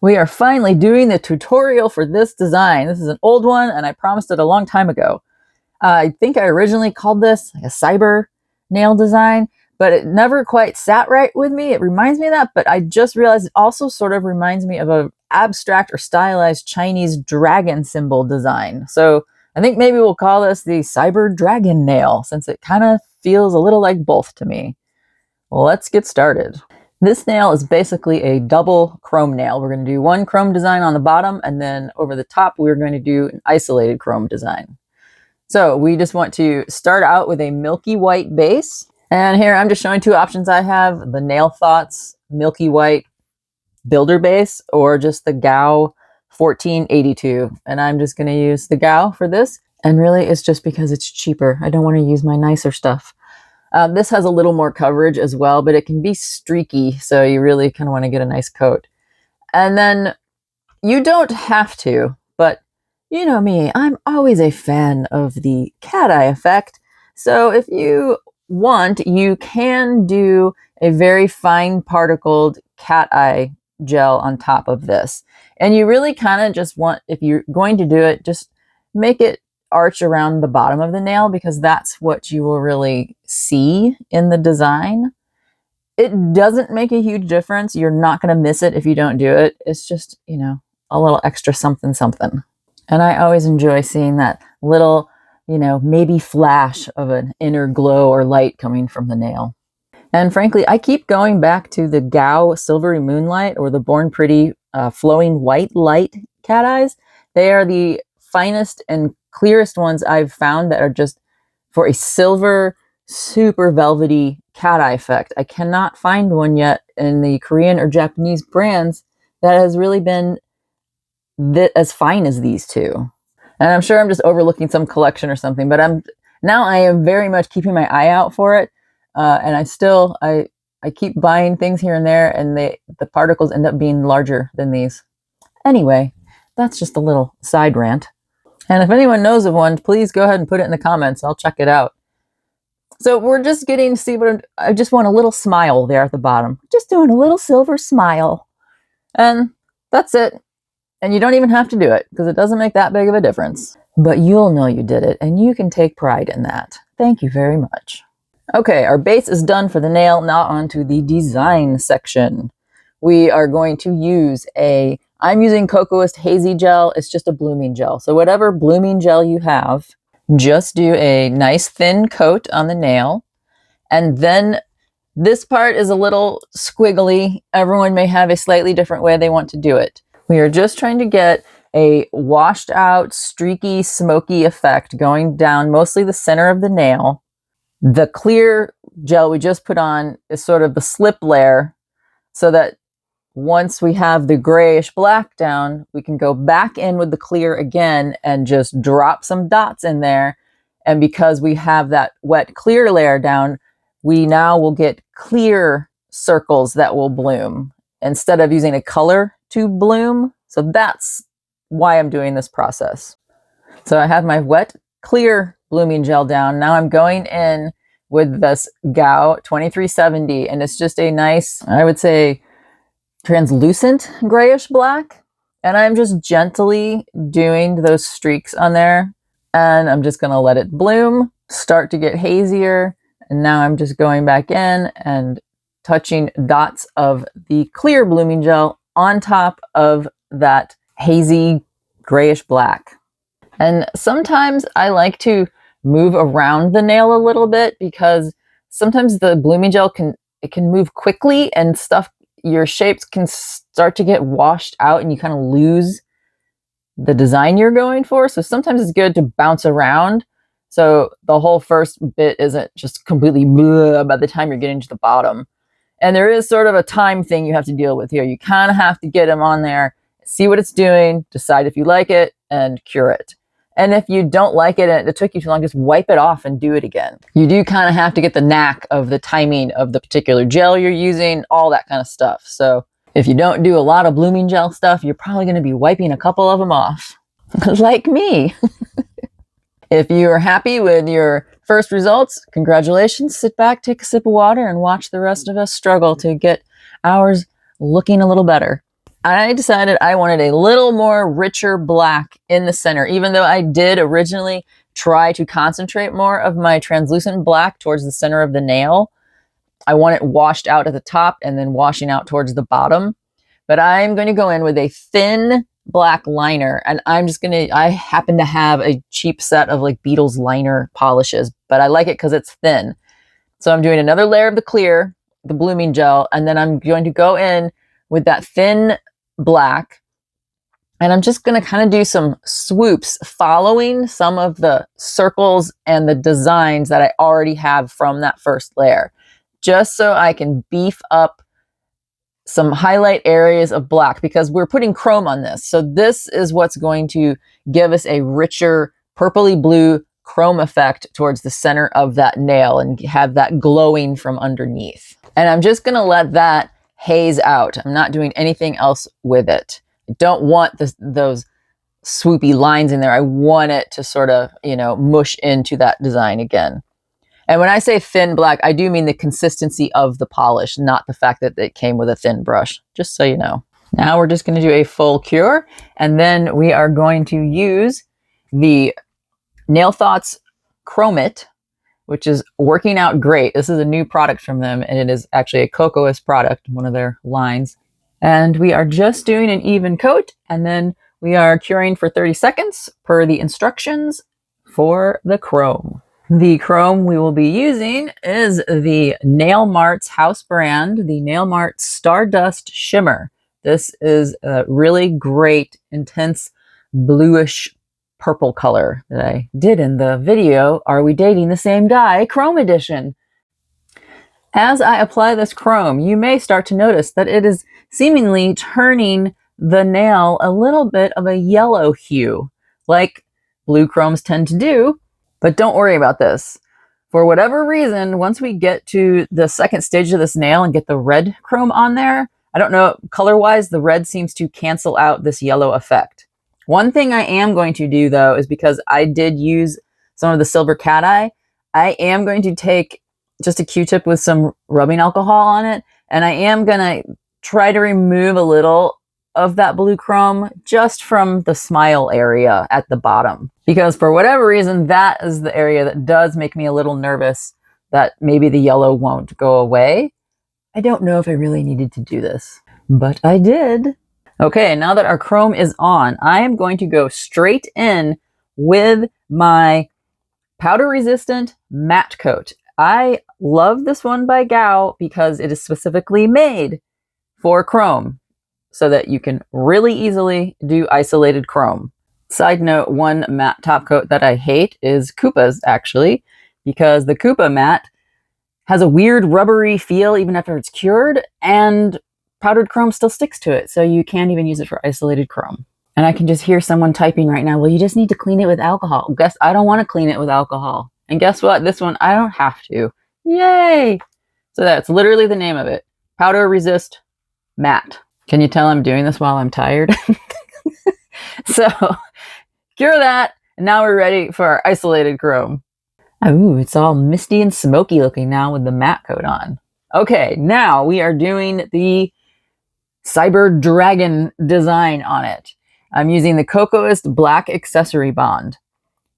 We are finally doing the tutorial for this design. This is an old one and I promised it a long time ago. I think I originally called this like a cyber nail design, but it never quite sat right with me. It reminds me of that, but I just realized it also sort of reminds me of an abstract or stylized Chinese dragon symbol design. So I think maybe we'll call this the cyber dragon nail since it kind of feels a little like both to me. Let's get started. This nail is basically a double chrome nail. We're going to do one chrome design on the bottom, and then over the top, we're going to do an isolated chrome design. So we just want to start out with a milky white base. And here I'm just showing two options I have, the Nail Thoughts Milky White Builder Base or just the Gaoy 1482. And I'm just going to use the Gaoy for this. And really it's just because it's cheaper. I don't want to use my nicer stuff. This has a little more coverage as well, but it can be streaky, so you really kind of want to get a nice coat. And then you don't have to, but you know me, I'm always a fan of the cat eye effect. So if you want, you can do a very fine particled cat eye gel on top of this. And you really kind of just want, if you're going to do it, just make it arch around the bottom of the nail because that's what you will really see in the design. It doesn't make a huge difference. You're not going to miss it if you don't do it. It's just, you know, a little extra something something. And I always enjoy seeing that little, you know, maybe flash of an inner glow or light coming from the nail. And frankly, I keep going back to the Gaoy Silvery Moonlight or the Born Pretty Flowing White Light cat eyes. They are the finest and clearest ones I've found that are just for a silver, super velvety cat eye effect. I cannot find one yet in the Korean or Japanese brands that has really been as fine as these two. And I'm sure I'm just overlooking some collection or something, but I am very much keeping my eye out for it. And I keep buying things here and there, and the particles end up being larger than these. Anyway, that's just a little side rant. And if anyone knows of one, please go ahead and put it in the comments. I'll check it out. So we're just getting to see I just want a little smile there at the bottom. Just doing a little silver smile. And that's it. And you don't even have to do it because it doesn't make that big of a difference. But you'll know you did it and you can take pride in that. Thank you very much. Okay, our base is done for the nail. Now on to the design section. We are going to use I'm using Kokoist Hazy gel. It's just a blooming gel. So whatever blooming gel you have, just do a nice thin coat on the nail. And then this part is a little squiggly. Everyone may have a slightly different way they want to do it. We are just trying to get a washed out, streaky, smoky effect going down mostly the center of the nail. The clear gel we just put on is sort of the slip layer so that once we have the grayish black down, we can go back in with the clear again and just drop some dots in there. And because we have that wet clear layer down, we now will get clear circles that will bloom instead of using a color to bloom. So that's why I'm doing this process. So I have my wet clear blooming gel down. Now I'm going in with this Gaoy 2370, and it's just a nice, I would say, translucent grayish black. And I'm just gently doing those streaks on there. And I'm just going to let it bloom, start to get hazier. And now I'm just going back in and touching dots of the clear blooming gel on top of that hazy grayish black. And sometimes I like to move around the nail a little bit because sometimes the blooming gel can move quickly and your shapes can start to get washed out and you kind of lose the design you're going for. So sometimes it's good to bounce around so the whole first bit isn't just completely bleh by the time you're getting to the bottom. And there is sort of a time thing you have to deal with here. You kind of have to get them on there, see what it's doing, decide if you like it, and cure it. And if you don't like it and it took you too long, just wipe it off and do it again. You do kind of have to get the knack of the timing of the particular gel you're using, all that kind of stuff. So if you don't do a lot of blooming gel stuff, you're probably going to be wiping a couple of them off. Like me. If you're happy with your first results, congratulations. Sit back, take a sip of water, and watch the rest of us struggle to get ours looking a little better. I decided I wanted a little more richer black in the center, even though I did originally try to concentrate more of my translucent black towards the center of the nail. I want it washed out at the top and then washing out towards the bottom. But I'm going to go in with a thin black liner, and I happen to have a cheap set of like Beetles liner polishes, but I like it because it's thin. So I'm doing another layer of the clear, the blooming gel, and then I'm going to go in with that thin black, and I'm just going to kind of do some swoops following some of the circles and the designs that I already have from that first layer, just so I can beef up some highlight areas of black, because we're putting chrome on this. So this is what's going to give us a richer purpley blue chrome effect towards the center of that nail and have that glowing from underneath. And I'm just going to let that haze out. I'm not doing anything else with it. I don't want those swoopy lines in there. I want it to sort of, mush into that design again. And when I say thin black, I do mean the consistency of the polish, not the fact that it came with a thin brush, just so you know. Now we're just going to do a full cure, and then we are going to use the Nail Thoughts Chromate, which is working out great. This is a new product from them, and it is actually a Kokoist product, one of their lines. And we are just doing an even coat, and then we are curing for 30 seconds per the instructions for the chrome. The chrome we will be using is the Nail Mart's house brand, the Nail Mart Stardust Shimmer. This is a really great, intense, bluish purple color that I did in the video, Are We Dating the Same Guy? Chrome Edition. As I apply this chrome, you may start to notice that it is seemingly turning the nail a little bit of a yellow hue, like blue chromes tend to do. But don't worry about this. For whatever reason, once we get to the second stage of this nail and get the red chrome on there, I don't know, color-wise, the red seems to cancel out this yellow effect. One thing I am going to do, though, is because I did use some of the silver cat eye, I am going to take just a Q-tip with some rubbing alcohol on it, and I am going to try to remove a little of that blue chrome just from the smile area at the bottom. Because for whatever reason, that is the area that does make me a little nervous that maybe the yellow won't go away. I don't know if I really needed to do this, but I did. Okay, now that our chrome is on, I am going to go straight in with my powder resistant matte coat. I love this one by Gaoy because it is specifically made for chrome, so that you can really easily do isolated chrome. Side note, one matte top coat that I hate is Koopa's, actually, because the Koopa matte has a weird rubbery feel even after it's cured, and powdered chrome still sticks to it, so you can't even use it for isolated chrome. And I can just hear someone typing right now, well, you just need to clean it with alcohol. Guess I don't want to clean it with alcohol. And guess what? This one, I don't have to. Yay! So that's literally the name of it. Powder Resist Matte. Can you tell I'm doing this while I'm tired? So, cure that, and now we're ready for our isolated chrome. Ooh, it's all misty and smoky looking now with the matte coat on. Okay, now we are doing the Cyber Dragon design on it. I'm using the Kokoist Black Accessory Bond.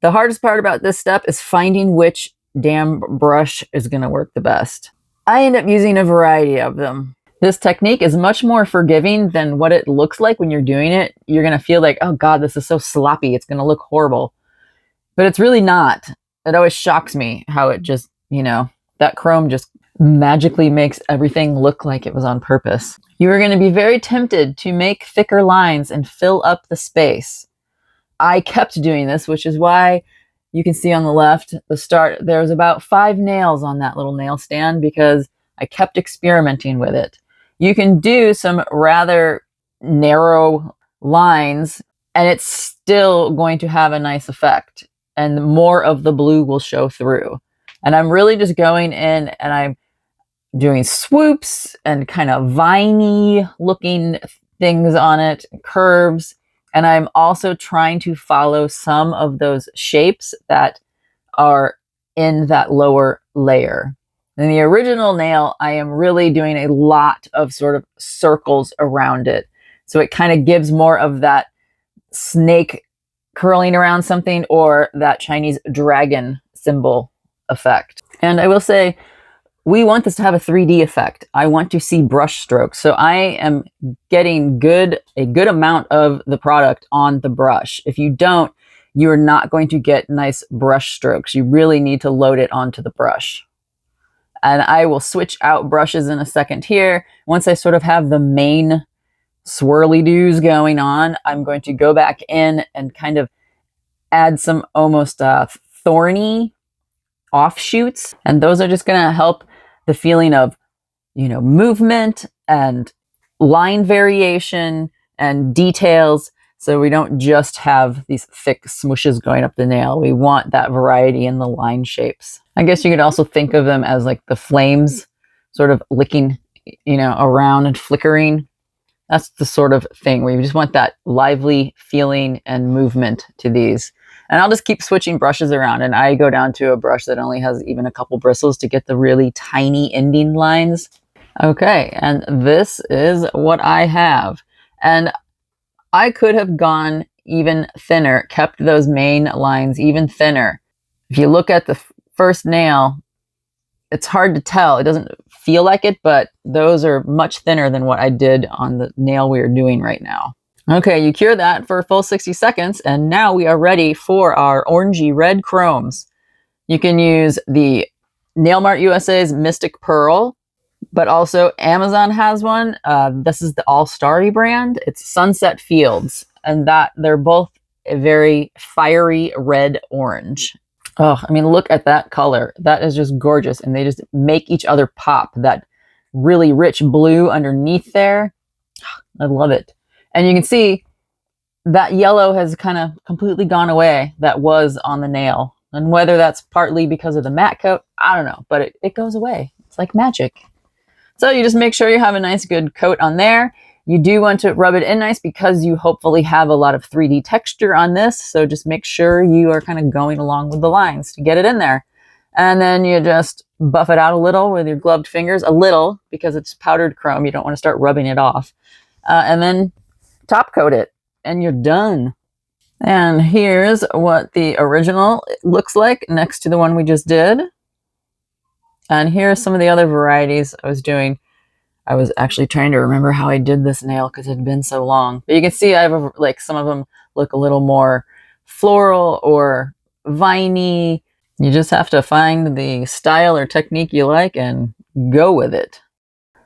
The hardest part about this step is finding which damn brush is going to work the best. I end up using a variety of them. This technique is much more forgiving than what it looks like when you're doing it. You're going to feel like, oh God, this is so sloppy. It's going to look horrible. But it's really not. It always shocks me how it just, that chrome just magically makes everything look like it was on purpose. You are going to be very tempted to make thicker lines and fill up the space. I kept doing this, which is why you can see on the left, there's about 5 nails on that little nail stand because I kept experimenting with it. You can do some rather narrow lines and it's still going to have a nice effect, and more of the blue will show through. And I'm really just going in and I'm doing swoops and kind of viney looking things on it, curves. And I'm also trying to follow some of those shapes that are in that lower layer. In the original nail, I am really doing a lot of sort of circles around it. So it kind of gives more of that snake curling around something or that Chinese dragon symbol effect. And I will say, we want this to have a 3D effect. I want to see brush strokes. So I am getting a good amount of the product on the brush. If you don't, you're not going to get nice brush strokes. You really need to load it onto the brush. And I will switch out brushes in a second here. Once I sort of have the main swirly doos going on, I'm going to go back in and kind of add some almost thorny offshoots. And those are just going to help the feeling of, movement and line variation and details. So we don't just have these thick smooshes going up the nail. We want that variety in the line shapes. I guess you could also think of them as like the flames sort of licking, around and flickering. That's the sort of thing where you just want that lively feeling and movement to these. And I'll just keep switching brushes around, and I go down to a brush that only has even a couple bristles to get the really tiny ending lines. Okay, and this is what I have. And I could have gone even thinner, kept those main lines even thinner. If you look at the first nail, it's hard to tell. It doesn't feel like it, but those are much thinner than what I did on the nail we are doing right now. Okay, you cure that for a full 60 seconds, and now we are ready for our orangey red chromes. You can use the Mart USA's Mystic Pearl, but also Amazon has one. This is the All Starry brand. It's Sunset Fields, and they're both a very fiery red orange. Oh, I mean, look at that color. That is just gorgeous, and they just make each other pop. That really rich blue underneath there. I love it. And you can see that yellow has kind of completely gone away that was on the nail. And whether that's partly because of the matte coat, I don't know, but it goes away. It's like magic. So you just make sure you have a nice good coat on there. You do want to rub it in nice because you hopefully have a lot of 3D texture on this. So just make sure you are kind of going along with the lines to get it in there. And then you just buff it out a little with your gloved fingers, a little, because it's powdered chrome. You don't want to start rubbing it off. And then top coat it, and you're done. And here's what the original looks like next to the one we just did. And here's some of the other varieties I was doing. I was actually trying to remember how I did this nail because it had been so long. But you can see I have some of them look a little more floral or viney. You just have to find the style or technique you like and go with it.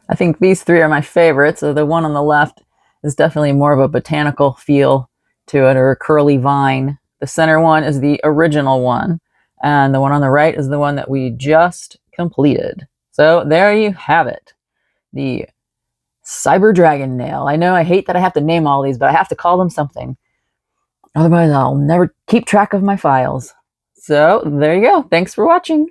I think these three are my favorites. So the one on the left is definitely more of a botanical feel to it, or a curly vine. The center one is the original one, and the one on the right is the one that we just completed. So there you have it. The Cyber Dragon nail. I know I hate that I have to name all these, but I have to call them something. Otherwise, I'll never keep track of my files. So there you go. Thanks for watching.